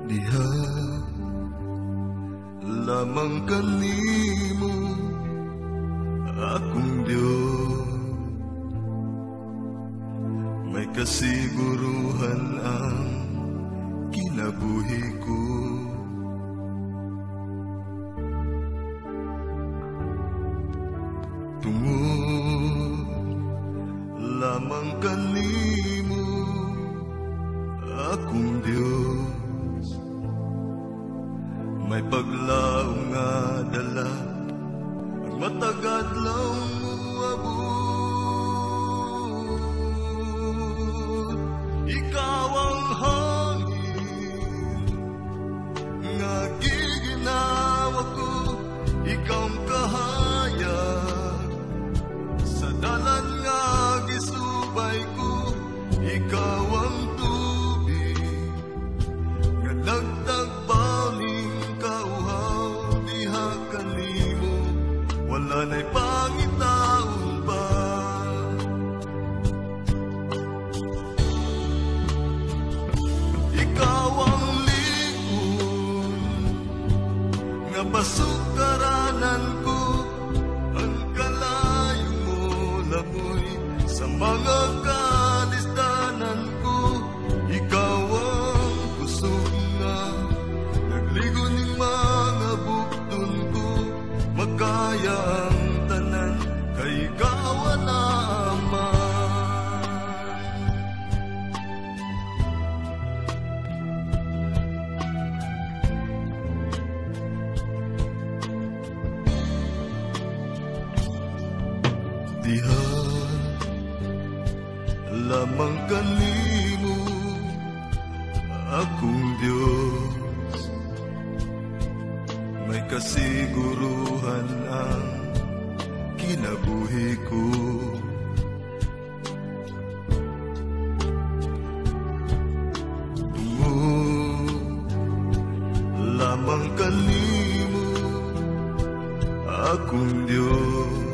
Diha lamang kanimo akong Dios, may kasiguruhan ang kinabuhi ko. Tungod lamang kanimo akong Dios, may paglaong nga dala ang matagad lang muabot. Ikaw ang hangin nga giginawa ko, ikaw ang kahayag sa dalan nga gisubay ko, ikaw ang tubig nga nagtagbaling kauhaw. Diha kanimo wala na'y pangitaon pa. Ikaw ang likon nga pasukaranan ko, ang kalayo mo lamoy sa mga kalisdanan ko. Ikaw ang kusog nga nagligo ning mga bukton ko, magkaya ang tanan kay ikaw na Ama. Diha lamang kanimo akong Dios, may kasiguruhan ang kinabuhi ko. Tungod lamang kanimo akong Dios,